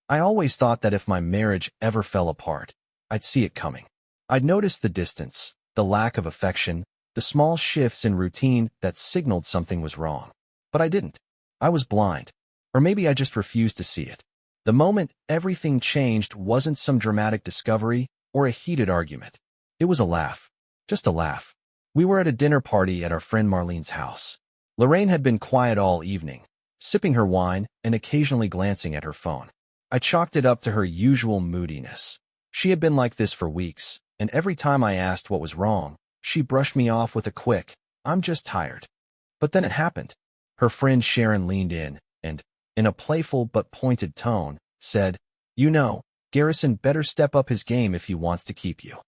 I always thought that if my marriage ever fell apart, I'd see it coming. I'd notice the distance, the lack of affection, the small shifts in routine that signaled something was wrong. But I didn't. I was blind. Or maybe I just refused to see it. The moment everything changed wasn't some dramatic discovery or a heated argument. It was a laugh. Just a laugh. We were at a dinner party at our friend Marlene's house. Lorraine had been quiet all evening, sipping her wine and occasionally glancing at her phone. I chalked it up to her usual moodiness. She had been like this for weeks, and every time I asked what was wrong, she brushed me off with a quick, "I'm just tired." But then it happened. Her friend Sharon leaned in and, in a playful but pointed tone, said, "You know, Garrison better step up his game if he wants to keep you."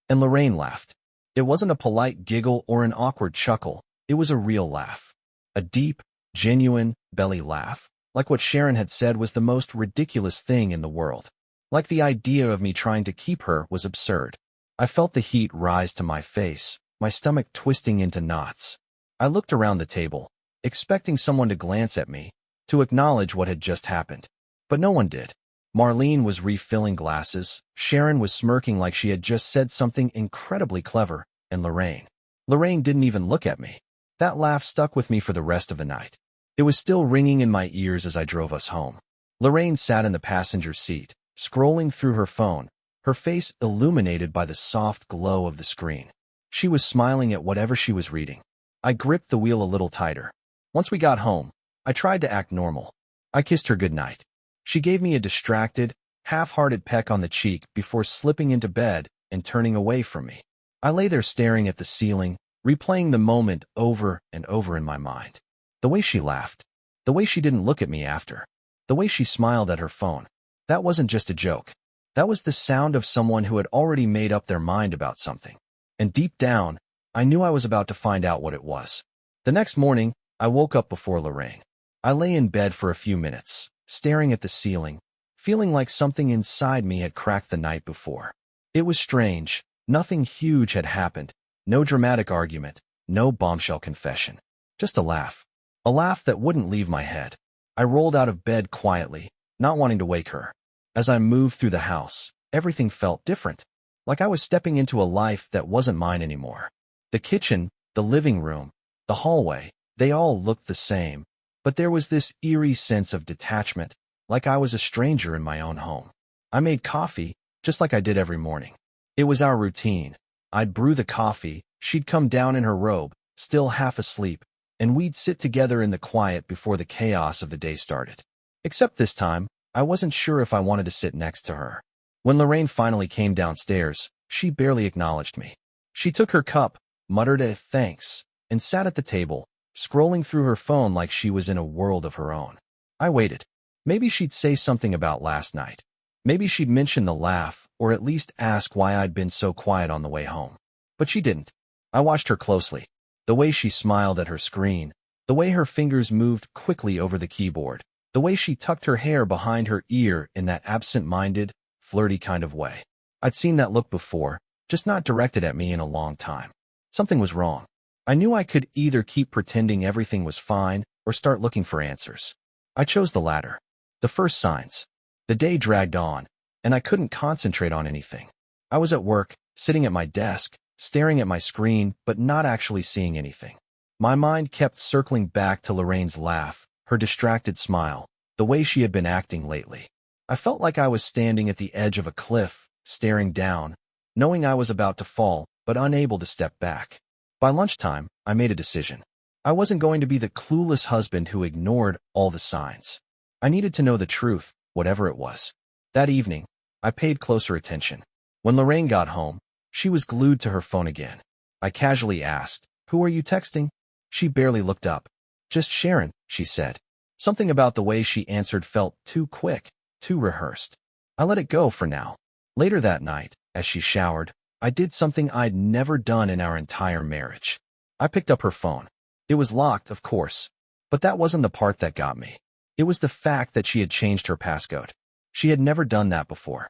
And Lorraine laughed. It wasn't a polite giggle or an awkward chuckle. It was a real laugh. A deep, genuine, belly laugh, like what Sharon had said was the most ridiculous thing in the world. Like the idea of me trying to keep her was absurd. I felt the heat rise to my face, my stomach twisting into knots. I looked around the table, expecting someone to glance at me, to acknowledge what had just happened. But no one did. Marlene was refilling glasses, Sharon was smirking like she had just said something incredibly clever, and Lorraine didn't even look at me. That laugh stuck with me for the rest of the night. It was still ringing in my ears as I drove us home. Lorraine sat in the passenger seat, scrolling through her phone, her face illuminated by the soft glow of the screen. She was smiling at whatever she was reading. I gripped the wheel a little tighter. Once we got home, I tried to act normal. I kissed her goodnight. She gave me a distracted, half-hearted peck on the cheek before slipping into bed and turning away from me. I lay there staring at the ceiling, replaying the moment over and over in my mind. The way she laughed. The way she didn't look at me after. The way she smiled at her phone. That wasn't just a joke. That was the sound of someone who had already made up their mind about something. And deep down, I knew I was about to find out what it was. The next morning, I woke up before Lorraine. I lay in bed for a few minutes, staring at the ceiling, feeling like something inside me had cracked the night before. It was strange. Nothing huge had happened. No dramatic argument. No bombshell confession. Just a laugh. A laugh that wouldn't leave my head. I rolled out of bed quietly, not wanting to wake her. As I moved through the house, everything felt different. Like I was stepping into a life that wasn't mine anymore. The kitchen, the living room, the hallway, they all looked the same. But there was this eerie sense of detachment, like I was a stranger in my own home. I made coffee, just like I did every morning. It was our routine. I'd brew the coffee, she'd come down in her robe, still half asleep, and we'd sit together in the quiet before the chaos of the day started. Except this time, I wasn't sure if I wanted to sit next to her. When Lorraine finally came downstairs, she barely acknowledged me. She took her cup, muttered a thanks, and sat at the table, scrolling through her phone like she was in a world of her own. I waited. Maybe she'd say something about last night. Maybe she'd mention the laugh, or at least ask why I'd been so quiet on the way home. But she didn't. I watched her closely. The way she smiled at her screen, the way her fingers moved quickly over the keyboard, the way she tucked her hair behind her ear in that absent-minded, flirty kind of way. I'd seen that look before, just not directed at me in a long time. Something was wrong. I knew I could either keep pretending everything was fine or start looking for answers. I chose the latter. The first signs. The day dragged on, and I couldn't concentrate on anything. I was at work, sitting at my desk, staring at my screen, but not actually seeing anything. My mind kept circling back to Lorraine's laugh, her distracted smile, the way she had been acting lately. I felt like I was standing at the edge of a cliff, staring down, knowing I was about to fall, but unable to step back. By lunchtime, I made a decision. I wasn't going to be the clueless husband who ignored all the signs. I needed to know the truth, whatever it was. That evening, I paid closer attention. When Lorraine got home, she was glued to her phone again. I casually asked, "Who are you texting?" She barely looked up. "Just Sharon," she said. Something about the way she answered felt too quick, too rehearsed. I let it go for now. Later that night, as she showered, I did something I'd never done in our entire marriage. I picked up her phone. It was locked, of course, but that wasn't the part that got me. It was the fact that she had changed her passcode. She had never done that before.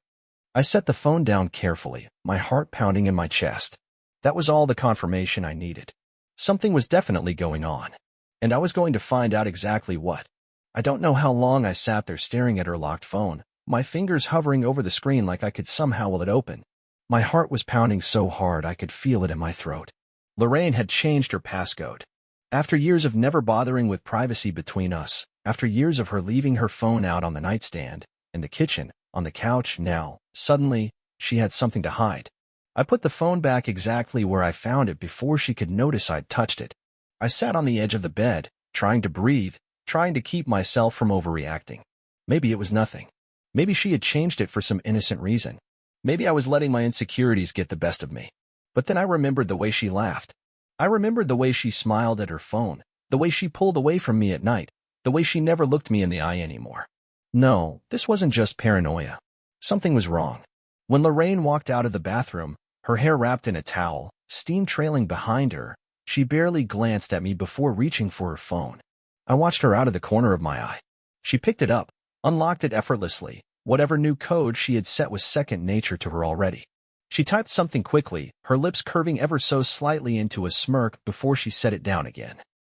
I set the phone down carefully, my heart pounding in my chest. That was all the confirmation I needed. Something was definitely going on, and I was going to find out exactly what. I don't know how long I sat there staring at her locked phone, my fingers hovering over the screen like I could somehow will it open. My heart was pounding so hard I could feel it in my throat. Lorraine had changed her passcode. After years of never bothering with privacy between us, after years of her leaving her phone out on the nightstand, in the kitchen, on the couch, now, suddenly, she had something to hide. I put the phone back exactly where I found it before she could notice I'd touched it. I sat on the edge of the bed, trying to breathe, trying to keep myself from overreacting. Maybe it was nothing. Maybe she had changed it for some innocent reason. Maybe I was letting my insecurities get the best of me. But then I remembered the way she laughed. I remembered the way she smiled at her phone, the way she pulled away from me at night, the way she never looked me in the eye anymore. No, this wasn't just paranoia. Something was wrong. When Lorraine walked out of the bathroom, her hair wrapped in a towel, steam trailing behind her, she barely glanced at me before reaching for her phone. I watched her out of the corner of my eye. She picked it up, unlocked it effortlessly. Whatever new code she had set was second nature to her already. She typed something quickly, her lips curving ever so slightly into a smirk before she set it down again.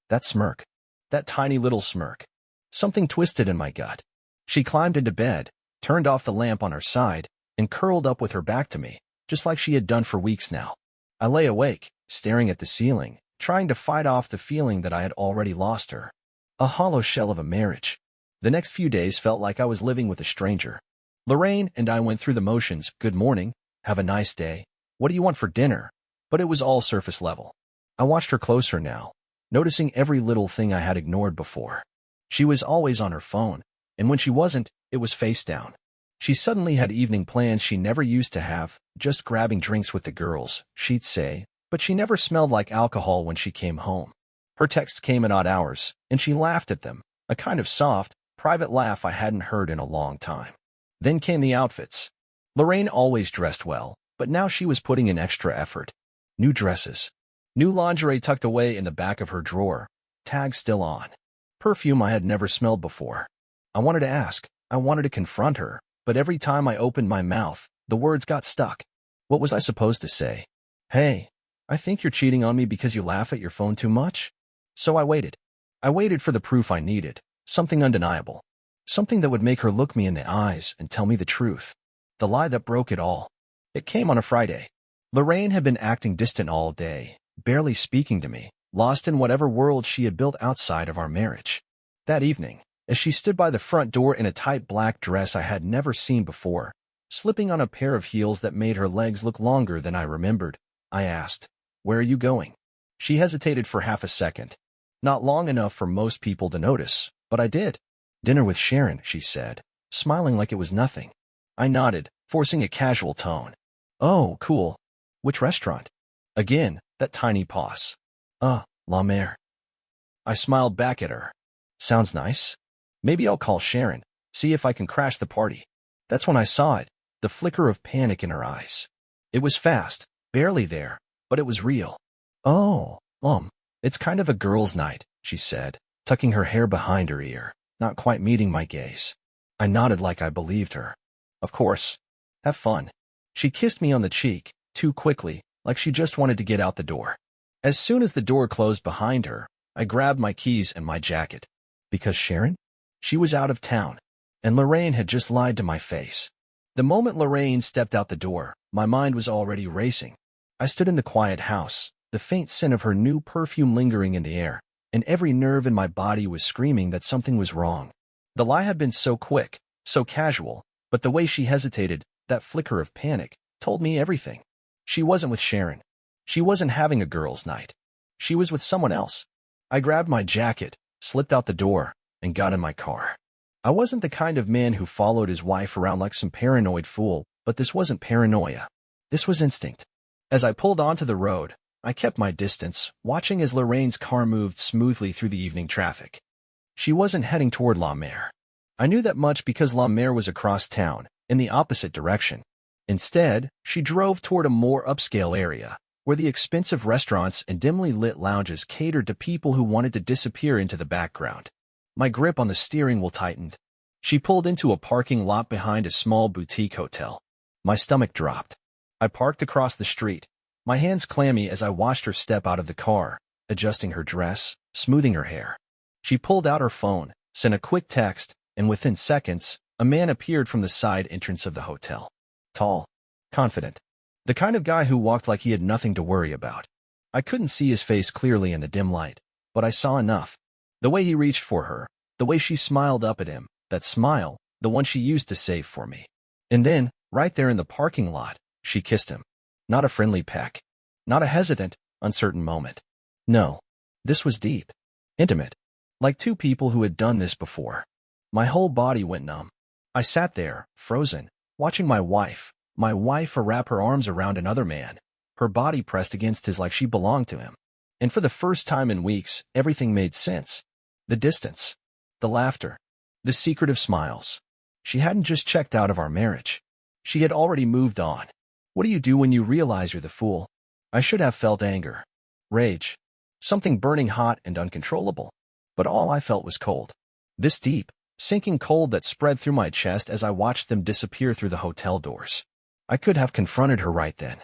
That smirk. That tiny little smirk. Something twisted in my gut. She climbed into bed, turned off the lamp on her side, and curled up with her back to me, just like she had done for weeks now. I lay awake, staring at the ceiling, trying to fight off the feeling that I had already lost her. A hollow shell of a marriage. The next few days felt like I was living with a stranger. Lorraine and I went through the motions. Good morning. Have a nice day. What do you want for dinner? But it was all surface level. I watched her closer now, noticing every little thing I had ignored before. She was always on her phone, and when she wasn't, it was face down. She suddenly had evening plans she never used to have, just grabbing drinks with the girls, she'd say, but she never smelled like alcohol when she came home. Her texts came at odd hours, and she laughed at them, a kind of soft, private laugh I hadn't heard in a long time. Then came the outfits. Lorraine always dressed well, but now she was putting in extra effort. New dresses. New lingerie tucked away in the back of her drawer, tags still on. Perfume I had never smelled before. I wanted to ask, I wanted to confront her, but every time I opened my mouth, the words got stuck. What was I supposed to say? Hey, I think you're cheating on me because you laugh at your phone too much? So I waited. I waited for the proof I needed, something undeniable. Something that would make her look me in the eyes and tell me the truth. The lie that broke it all. It came on a Friday. Lorraine had been acting distant all day, barely speaking to me, lost in whatever world she had built outside of our marriage. That evening, as she stood by the front door in a tight black dress I had never seen before, slipping on a pair of heels that made her legs look longer than I remembered, I asked, "Where are you going?" She hesitated for half a second. Not long enough for most people to notice, but I did. "Dinner with Sharon," she said, smiling like it was nothing. I nodded, forcing a casual tone. "Oh, cool. Which restaurant?" Again, that tiny pause. La Mer." I smiled back at her. "Sounds nice. Maybe I'll call Sharon, see if I can crash the party." That's when I saw it, the flicker of panic in her eyes. It was fast, barely there, but it was real. "Oh, it's kind of a girls' night," she said, tucking her hair behind her ear, not quite meeting my gaze. I nodded like I believed her. "Of course. Have fun." She kissed me on the cheek, too quickly, like she just wanted to get out the door. As soon as the door closed behind her, I grabbed my keys and my jacket. Because Sharon? She was out of town, and Lorraine had just lied to my face. The moment Lorraine stepped out the door, my mind was already racing. I stood in the quiet house, the faint scent of her new perfume lingering in the air, and every nerve in my body was screaming that something was wrong. The lie had been so quick, so casual, but the way she hesitated, that flicker of panic, told me everything. She wasn't with Sharon. She wasn't having a girls' night. She was with someone else. I grabbed my jacket, slipped out the door, and got in my car. I wasn't the kind of man who followed his wife around like some paranoid fool, but this wasn't paranoia. This was instinct. As I pulled onto the road, I kept my distance, watching as Lorraine's car moved smoothly through the evening traffic. She wasn't heading toward La Mer. I knew that much because La Mer was across town, in the opposite direction. Instead, she drove toward a more upscale area, where the expensive restaurants and dimly lit lounges catered to people who wanted to disappear into the background. My grip on the steering wheel tightened. She pulled into a parking lot behind a small boutique hotel. My stomach dropped. I parked across the street, my hands clammy as I watched her step out of the car, adjusting her dress, smoothing her hair. She pulled out her phone, sent a quick text, and within seconds, A man appeared from the side entrance of the hotel. Tall, confident. The kind of guy who walked like he had nothing to worry about. I couldn't see his face clearly in the dim light, but I saw enough. The way he reached for her, the way she smiled up at him, that smile, the one she used to save for me. And then, right there in the parking lot, she kissed him. Not a friendly peck. Not a hesitant, uncertain moment. No. This was deep. Intimate. Like two people who had done this before. My whole body went numb. I sat there, frozen, watching my wife wrap her arms around another man, her body pressed against his like she belonged to him. And for the first time in weeks, everything made sense. The distance. The laughter. The secretive smiles. She hadn't just checked out of our marriage. She had already moved on. What do you do when you realize you're the fool? I should have felt anger. Rage. Something burning hot and uncontrollable. But all I felt was cold. This deep, sinking cold that spread through my chest as I watched them disappear through the hotel doors. I could have confronted her right then.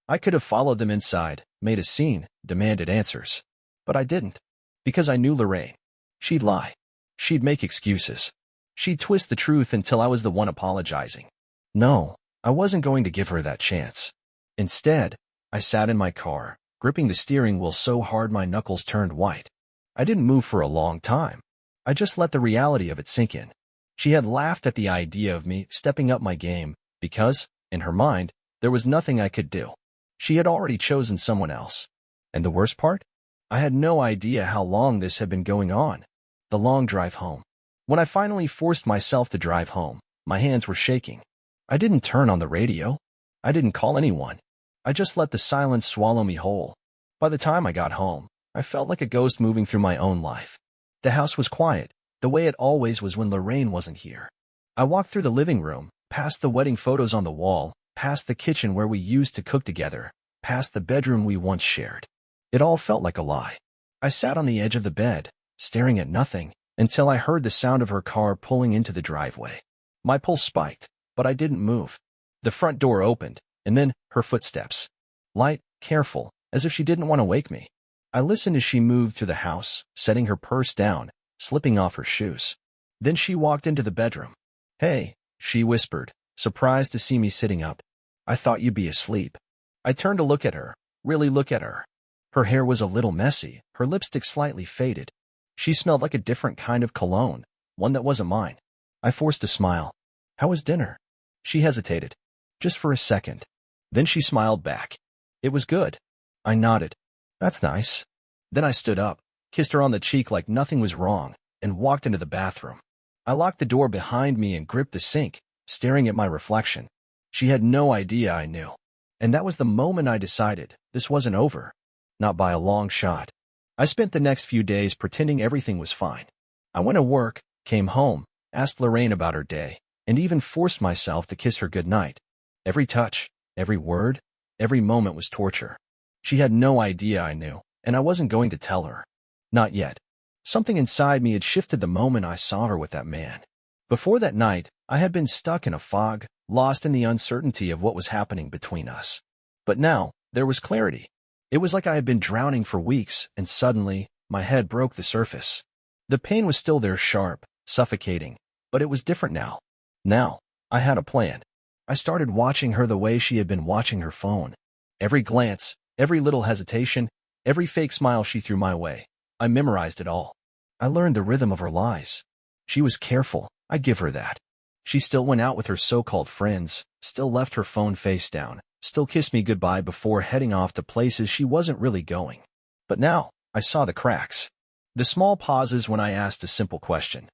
I could have followed them inside, made a scene, demanded answers. But I didn't. Because I knew Lorraine. She'd lie. She'd make excuses. She'd twist the truth until I was the one apologizing. No, I wasn't going to give her that chance. Instead, I sat in my car, gripping the steering wheel so hard my knuckles turned white. I didn't move for a long time. I just let the reality of it sink in. She had laughed at the idea of me stepping up my game because, in her mind, there was nothing I could do. She had already chosen someone else. And the worst part? I had no idea how long this had been going on. The long drive home. When I finally forced myself to drive home, my hands were shaking. I didn't turn on the radio. I didn't call anyone. I just let the silence swallow me whole. By the time I got home, I felt like a ghost moving through my own life. The house was quiet, the way it always was when Lorraine wasn't here. I walked through the living room, past the wedding photos on the wall, past the kitchen where we used to cook together, past the bedroom we once shared. It all felt like a lie. I sat on the edge of the bed, staring at nothing, until I heard the sound of her car pulling into the driveway. My pulse spiked, but I didn't move. The front door opened, and then her footsteps. Light, careful, as if she didn't want to wake me. I listened as she moved through the house, setting her purse down, slipping off her shoes. Then she walked into the bedroom. "Hey," she whispered, surprised to see me sitting up. "I thought you'd be asleep." I turned to look at her, really look at her. Her hair was a little messy, her lipstick slightly faded. She smelled like a different kind of cologne, one that wasn't mine. I forced a smile. "How was dinner?" She hesitated. Just for a second. Then she smiled back. "It was good." I nodded. "That's nice." Then I stood up, kissed her on the cheek like nothing was wrong, and walked into the bathroom. I locked the door behind me and gripped the sink, staring at my reflection. She had no idea I knew. And that was the moment I decided this wasn't over. Not by a long shot. I spent the next few days pretending everything was fine. I went to work, came home, asked Lorraine about her day, and even forced myself to kiss her goodnight. Every touch, every word, every moment was torture. She had no idea I knew, and I wasn't going to tell her. Not yet. Something inside me had shifted the moment I saw her with that man. Before that night, I had been stuck in a fog, lost in the uncertainty of what was happening between us. But now, there was clarity. It was like I had been drowning for weeks, and suddenly, my head broke the surface. The pain was still there, sharp, suffocating, but it was different now. Now, I had a plan. I started watching her the way she had been watching her phone. Every glance, every little hesitation, every fake smile she threw my way. I memorized it all. I learned the rhythm of her lies. She was careful, I give her that. She still went out with her so-called friends, still left her phone face down, still kissed me goodbye before heading off to places she wasn't really going. But now, I saw the cracks. The small pauses when I asked a simple question.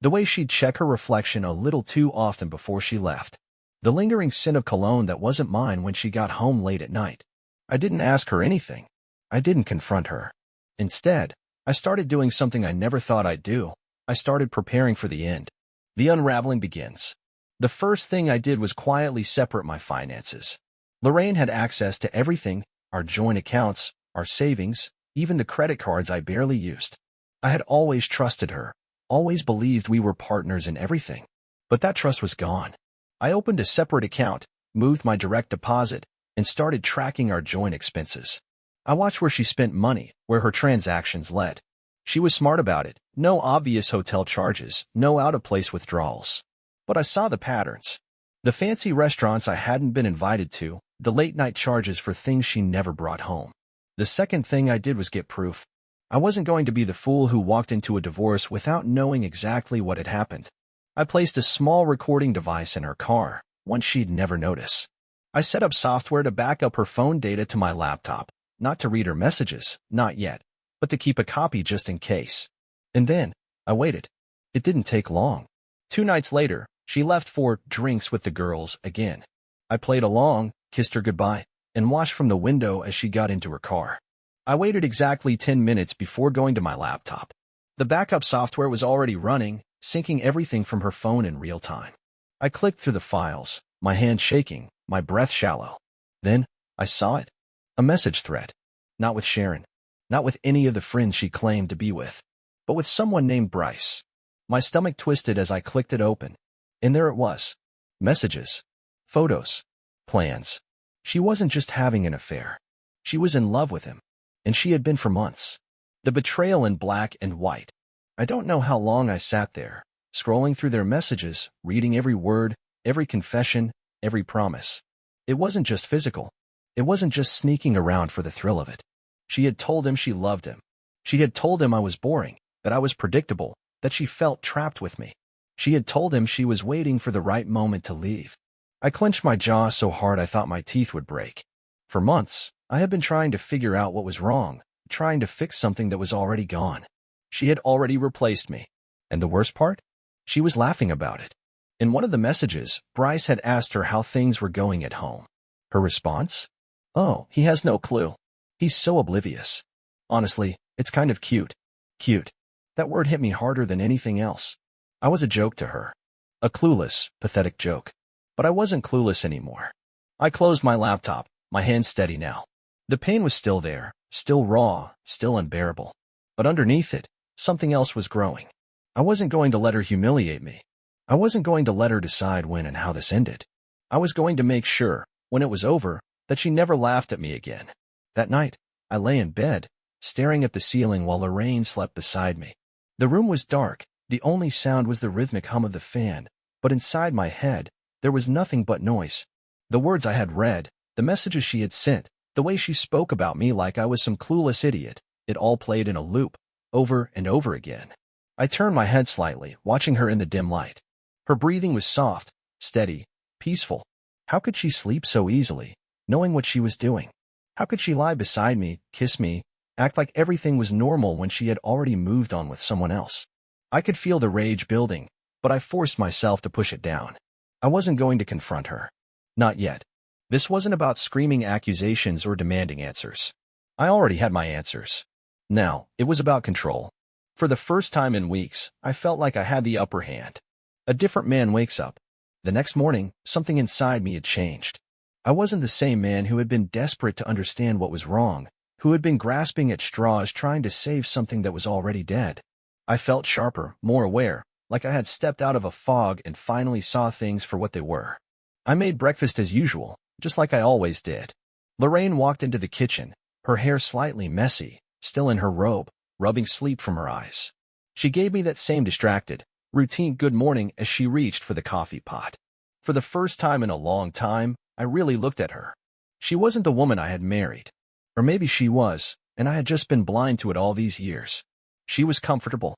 The way she'd check her reflection a little too often before she left. The lingering scent of cologne that wasn't mine when she got home late at night. I didn't ask her anything. I didn't confront her. Instead, I started doing something I never thought I'd do. I started preparing for the end. The unraveling begins. The first thing I did was quietly separate my finances. Lorraine had access to everything, our joint accounts, our savings, even the credit cards I barely used. I had always trusted her, always believed we were partners in everything. But that trust was gone. I opened a separate account, moved my direct deposit, and started tracking our joint expenses. I watched where she spent money, where her transactions led. She was smart about it. No obvious hotel charges, no out-of-place withdrawals. But I saw the patterns. The fancy restaurants I hadn't been invited to, the late-night charges for things she never brought home. The second thing I did was get proof. I wasn't going to be the fool who walked into a divorce without knowing exactly what had happened. I placed a small recording device in her car, one she'd never notice. I set up software to back up her phone data to my laptop, not to read her messages, not yet, but to keep a copy just in case. And then, I waited. It didn't take long. 2 nights later, she left for drinks with the girls again. I played along, kissed her goodbye, and watched from the window as she got into her car. I waited exactly 10 minutes before going to my laptop. The backup software was already running, syncing everything from her phone in real time. I clicked through the files, my hand shaking, my breath shallow. Then, I saw it. A message thread. Not with Sharon. Not with any of the friends she claimed to be with. But with someone named Bryce. My stomach twisted as I clicked it open. And there it was. Messages. Photos. Plans. She wasn't just having an affair. She was in love with him. And she had been for months. The betrayal in black and white. I don't know how long I sat there, scrolling through their messages, reading every word, every confession, every promise. It wasn't just physical. It wasn't just sneaking around for the thrill of it. She had told him she loved him. She had told him I was boring, that I was predictable, that she felt trapped with me. She had told him she was waiting for the right moment to leave. I clenched my jaw so hard I thought my teeth would break. For months, I had been trying to figure out what was wrong, trying to fix something that was already gone. She had already replaced me. And the worst part? She was laughing about it. In one of the messages, Bryce had asked her how things were going at home. Her response? Oh, he has no clue. He's so oblivious. Honestly, it's kind of cute. Cute. That word hit me harder than anything else. I was a joke to her. A clueless, pathetic joke. But I wasn't clueless anymore. I closed my laptop, my hand steady now. The pain was still there, still raw, still unbearable. But underneath it, something else was growing. I wasn't going to let her humiliate me. I wasn't going to let her decide when and how this ended. I was going to make sure, when it was over, that she never laughed at me again. That night, I lay in bed, staring at the ceiling while Lorraine slept beside me. The room was dark, the only sound was the rhythmic hum of the fan, but inside my head, there was nothing but noise. The words I had read, the messages she had sent, the way she spoke about me like I was some clueless idiot, it all played in a loop, over and over again. I turned my head slightly, watching her in the dim light. Her breathing was soft, steady, peaceful. How could she sleep so easily, knowing what she was doing? How could she lie beside me, kiss me, act like everything was normal when she had already moved on with someone else? I could feel the rage building, but I forced myself to push it down. I wasn't going to confront her. Not yet. This wasn't about screaming accusations or demanding answers. I already had my answers. Now, it was about control. For the first time in weeks, I felt like I had the upper hand. A different man wakes up. The next morning, something inside me had changed. I wasn't the same man who had been desperate to understand what was wrong, who had been grasping at straws trying to save something that was already dead. I felt sharper, more aware, like I had stepped out of a fog and finally saw things for what they were. I made breakfast as usual, just like I always did. Lorraine walked into the kitchen, her hair slightly messy, still in her robe, rubbing sleep from her eyes. She gave me that same distracted, routine good morning as she reached for the coffee pot. For the first time in a long time, I really looked at her. She wasn't the woman I had married. Or maybe she was, and I had just been blind to it all these years. She was comfortable.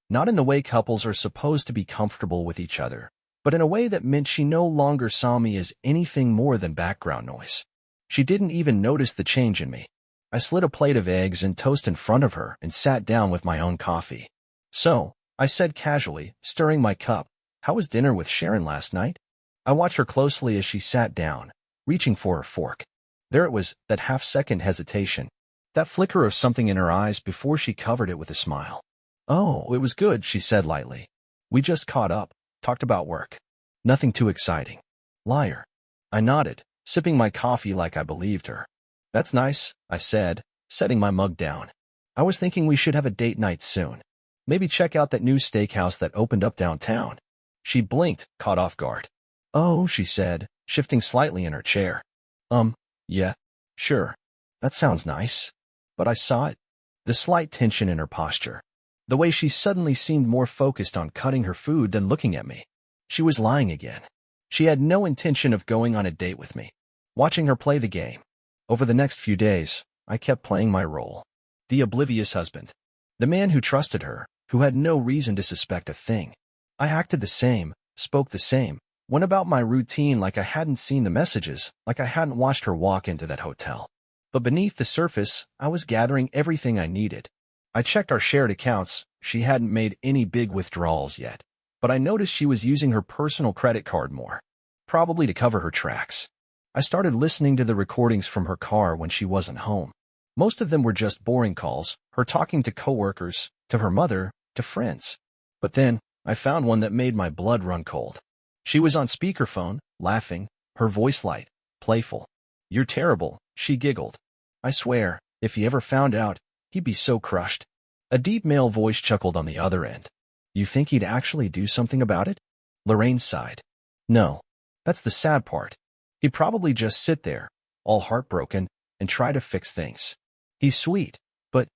Not in the way couples are supposed to be comfortable with each other, but in a way that meant she no longer saw me as anything more than background noise. She didn't even notice the change in me. I slid a plate of eggs and toast in front of her and sat down with my own coffee. So, I said casually, stirring my cup, "How was dinner with Sharon last night?" I watched her closely as she sat down, reaching for her fork. There it was, that half-second hesitation, that flicker of something in her eyes before she covered it with a smile. "Oh, it was good," she said lightly. "We just caught up, talked about work. Nothing too exciting." Liar. I nodded, sipping my coffee like I believed her. "That's nice," I said, setting my mug down. "I was thinking we should have a date night soon. Maybe check out that new steakhouse that opened up downtown." She blinked, caught off guard. "Oh," she said, shifting slightly in her chair. Yeah, sure. That sounds nice." But I saw it. The slight tension in her posture. The way she suddenly seemed more focused on cutting her food than looking at me. She was lying again. She had no intention of going on a date with me. Watching her play the game. Over the next few days, I kept playing my role. The oblivious husband. The man who trusted her, who had no reason to suspect a thing. I acted the same, spoke the same, went about my routine like I hadn't seen the messages, like I hadn't watched her walk into that hotel. But beneath the surface, I was gathering everything I needed. I checked our shared accounts. She hadn't made any big withdrawals yet. But I noticed she was using her personal credit card more. Probably to cover her tracks. I started listening to the recordings from her car when she wasn't home. Most of them were just boring calls, her talking to coworkers, to her mother, to friends. But then, I found one that made my blood run cold. She was on speakerphone, laughing, her voice light, playful. "You're terrible," she giggled. "I swear, if he ever found out, he'd be so crushed." A deep male voice chuckled on the other end. "You think he'd actually do something about it?" Lorraine sighed. "No. That's the sad part. He'd probably just sit there, all heartbroken, and try to fix things. He's sweet, but,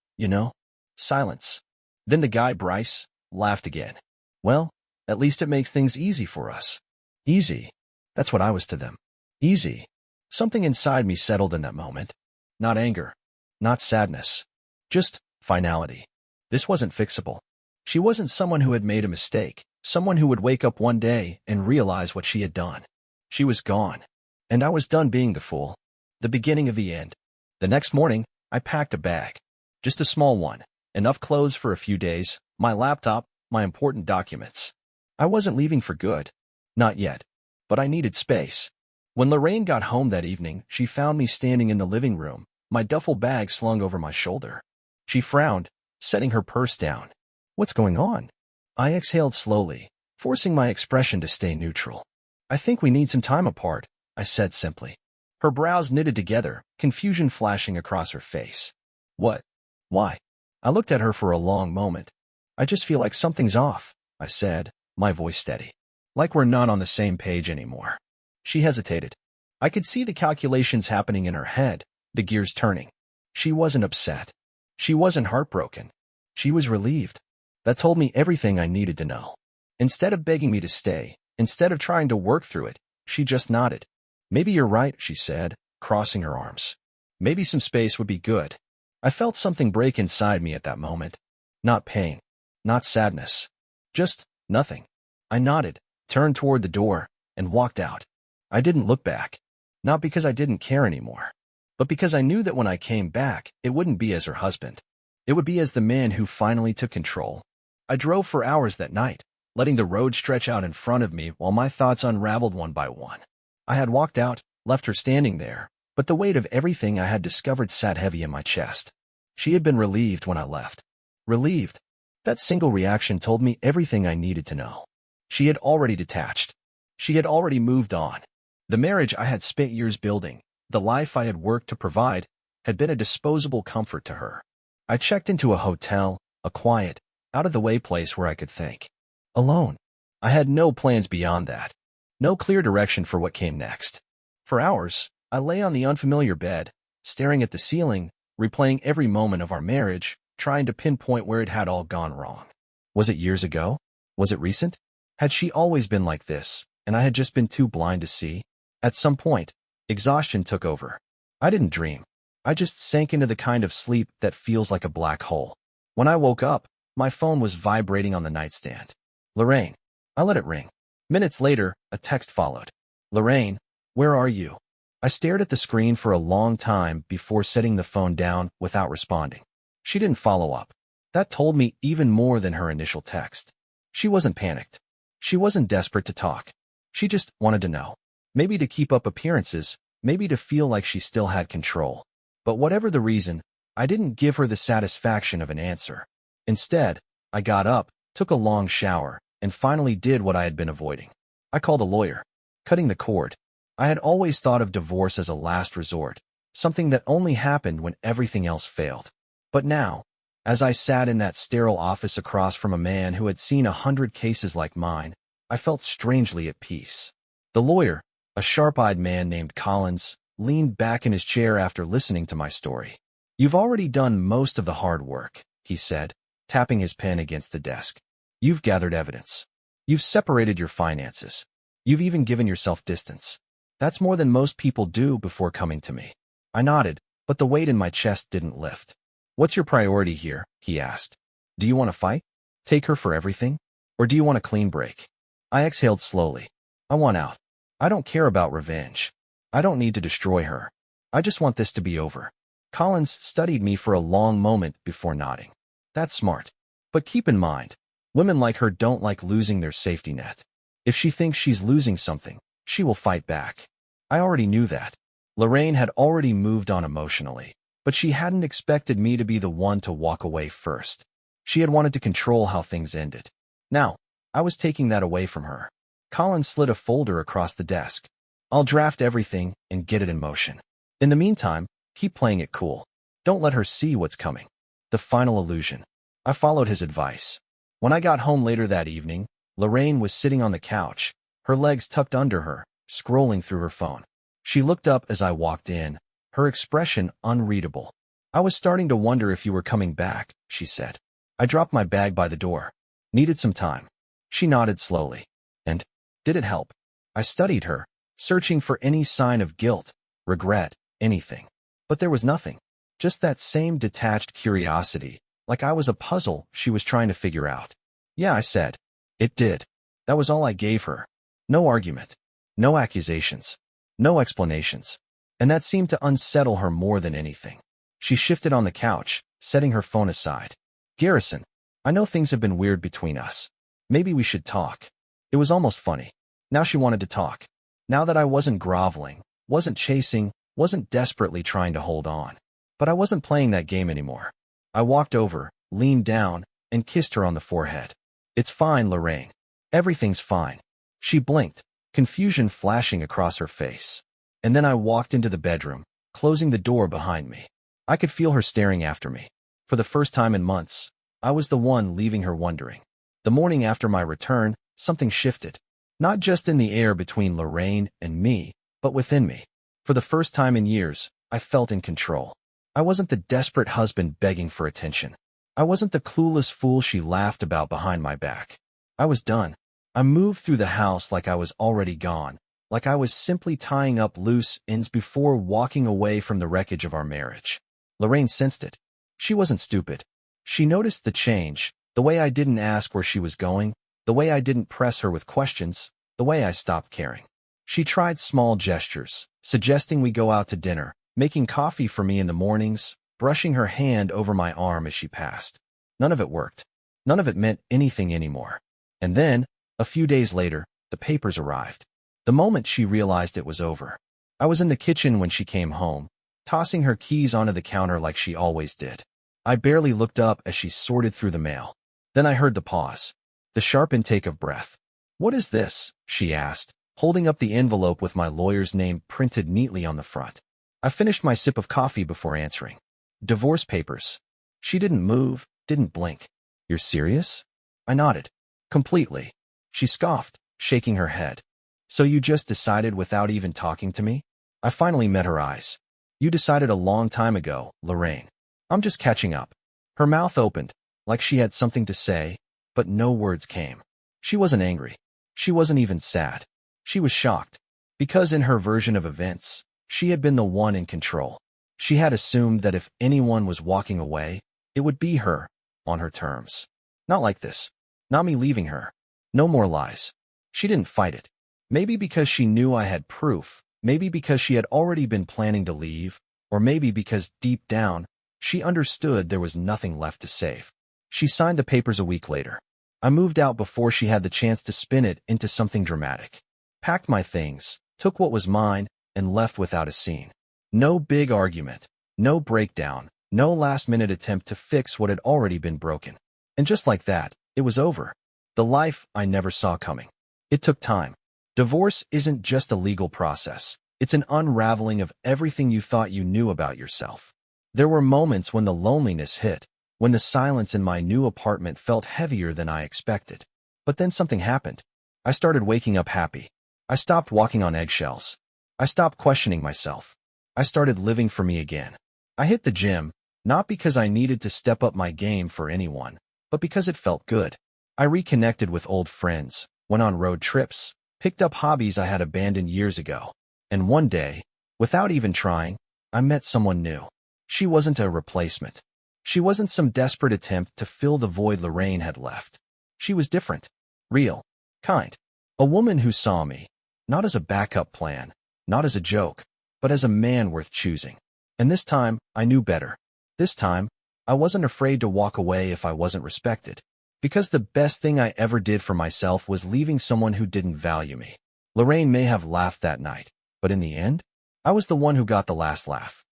silence." Then the guy, Bryce, laughed again. "Well, at least it makes things easy for us." Easy. That's what I was to them. Easy. Something inside me settled in that moment. Not anger. Not sadness. Just finality. This wasn't fixable. She wasn't someone who had made a mistake, someone who would wake up one day and realize what she had done. She was gone. And I was done being the fool. The beginning of the end. The next morning, I packed a bag. Just a small one. Enough clothes for a few days, my laptop, my important documents. I wasn't leaving for good. Not yet. But I needed space. When Lorraine got home that evening, she found me standing in the living room, my duffel bag slung over my shoulder. She frowned, setting her purse down. "What's going on?" I exhaled slowly, forcing my expression to stay neutral. "I think we need some time apart," I said simply. Her brows knitted together, confusion flashing across her face. "What? Why?" I looked at her for a long moment. "I just feel like something's off," I said, my voice steady. "Like we're not on the same page anymore." She hesitated. I could see the calculations happening in her head, the gears turning. She wasn't upset. She wasn't heartbroken. She was relieved. That told me everything I needed to know. Instead of begging me to stay, instead of trying to work through it, she just nodded. "Maybe you're right," she said, crossing her arms. "Maybe some space would be good." I felt something break inside me at that moment. Not pain. Not sadness. Just nothing. I nodded, turned toward the door, and walked out. I didn't look back. Not because I didn't care anymore, but because I knew that when I came back, it wouldn't be as her husband. It would be as the man who finally took control. I drove for hours that night, letting the road stretch out in front of me while my thoughts unraveled one by one. I had walked out, left her standing there, but the weight of everything I had discovered sat heavy in my chest. She had been relieved when I left. Relieved. That single reaction told me everything I needed to know. She had already detached. She had already moved on. The marriage I had spent years building, the life I had worked to provide, had been a disposable comfort to her. I checked into a hotel, a quiet, out-of-the-way place where I could think. Alone. I had no plans beyond that. No clear direction for what came next. For hours, I lay on the unfamiliar bed, staring at the ceiling, replaying every moment of our marriage, trying to pinpoint where it had all gone wrong. Was it years ago? Was it recent? Had she always been like this, and I had just been too blind to see? At some point, exhaustion took over. I didn't dream. I just sank into the kind of sleep that feels like a black hole. When I woke up, my phone was vibrating on the nightstand. "Lorraine." I let it ring. Minutes later, a text followed. "Lorraine, where are you?" I stared at the screen for a long time before setting the phone down without responding. She didn't follow up. That told me even more than her initial text. She wasn't panicked. She wasn't desperate to talk. She just wanted to know. Maybe to keep up appearances, maybe to feel like she still had control. But whatever the reason, I didn't give her the satisfaction of an answer. Instead, I got up, took a long shower, and finally did what I had been avoiding. I called a lawyer. Cutting the cord. I had always thought of divorce as a last resort, something that only happened when everything else failed. But now, as I sat in that sterile office across from a man who had seen 100 cases like mine, I felt strangely at peace. The lawyer, a sharp-eyed man named Collins, leaned back in his chair after listening to my story. "You've already done most of the hard work," he said, tapping his pen against the desk. "You've gathered evidence. You've separated your finances. You've even given yourself distance. That's more than most people do before coming to me. I nodded, but the weight in my chest didn't lift. What's your priority here? He asked. Do you want to fight? Take her for everything? Or do you want a clean break? I exhaled slowly. I want out. I don't care about revenge. I don't need to destroy her. I just want this to be over. Collins studied me for a long moment before nodding. That's smart. But keep in mind, women like her don't like losing their safety net. If she thinks she's losing something, she will fight back. I already knew that. Lorraine had already moved on emotionally, but she hadn't expected me to be the one to walk away first. She had wanted to control how things ended. Now, I was taking that away from her. Collins slid a folder across the desk. I'll draft everything and get it in motion. In the meantime, keep playing it cool. Don't let her see what's coming. The final illusion. I followed his advice. When I got home later that evening, Lorraine was sitting on the couch, her legs tucked under her, scrolling through her phone. She looked up as I walked in, her expression unreadable. I was starting to wonder if you were coming back, she said. I dropped my bag by the door. Needed some time. She nodded slowly. And did it help? I studied her, searching for any sign of guilt, regret, anything. But there was nothing. Just that same detached curiosity, like I was a puzzle she was trying to figure out. Yeah, I said. It did. That was all I gave her. No argument. No accusations. No explanations. And that seemed to unsettle her more than anything. She shifted on the couch, setting her phone aside. Garrison, I know things have been weird between us. Maybe we should talk. It was almost funny. Now she wanted to talk. Now that I wasn't groveling, wasn't chasing, wasn't desperately trying to hold on. But I wasn't playing that game anymore. I walked over, leaned down, and kissed her on the forehead. It's fine, Lorraine. Everything's fine. She blinked, confusion flashing across her face. And then I walked into the bedroom, closing the door behind me. I could feel her staring after me. For the first time in months, I was the one leaving her wondering. The morning after my return, something shifted. Not just in the air between Lorraine and me, but within me. For the first time in years, I felt in control. I wasn't the desperate husband begging for attention. I wasn't the clueless fool she laughed about behind my back. I was done. I moved through the house like I was already gone, like I was simply tying up loose ends before walking away from the wreckage of our marriage. Lorraine sensed it. She wasn't stupid. She noticed the change, the way I didn't ask where she was going, the way I didn't press her with questions, the way I stopped caring. She tried small gestures, suggesting we go out to dinner, making coffee for me in the mornings, brushing her hand over my arm as she passed. None of it worked. None of it meant anything anymore. And then, a few days later, the papers arrived. The moment she realized it was over. I was in the kitchen when she came home, tossing her keys onto the counter like she always did. I barely looked up as she sorted through the mail. Then I heard the pause, the sharp intake of breath. What is this? She asked, holding up the envelope with my lawyer's name printed neatly on the front. I finished my sip of coffee before answering. Divorce papers. She didn't move, didn't blink. You're serious? I nodded. Completely. She scoffed, shaking her head. So you just decided without even talking to me? I finally met her eyes. You decided a long time ago, Lorraine. I'm just catching up. Her mouth opened, like she had something to say, but no words came. She wasn't angry. She wasn't even sad. She was shocked. Because in her version of events, she had been the one in control. She had assumed that if anyone was walking away, it would be her, on her terms. Not like this. Not me leaving her. No more lies. She didn't fight it. Maybe because she knew I had proof, maybe because she had already been planning to leave, or maybe because deep down, she understood there was nothing left to save. She signed the papers a week later. I moved out before she had the chance to spin it into something dramatic. Packed my things, took what was mine, and left without a scene. No big argument, no breakdown, no last-minute attempt to fix what had already been broken. And just like that, it was over. The life I never saw coming. It took time. Divorce isn't just a legal process. It's an unraveling of everything you thought you knew about yourself. There were moments when the loneliness hit, when the silence in my new apartment felt heavier than I expected. But then something happened. I started waking up happy. I stopped walking on eggshells. I stopped questioning myself. I started living for me again. I hit the gym, not because I needed to step up my game for anyone, but because it felt good. I reconnected with old friends, went on road trips, picked up hobbies I had abandoned years ago. And one day, without even trying, I met someone new. She wasn't a replacement. She wasn't some desperate attempt to fill the void Lorraine had left. She was different, real, kind. A woman who saw me, not as a backup plan, not as a joke, but as a man worth choosing. And this time, I knew better. This time, I wasn't afraid to walk away if I wasn't respected. Because the best thing I ever did for myself was leaving someone who didn't value me. Lorraine may have laughed that night, but in the end, I was the one who got the last laugh.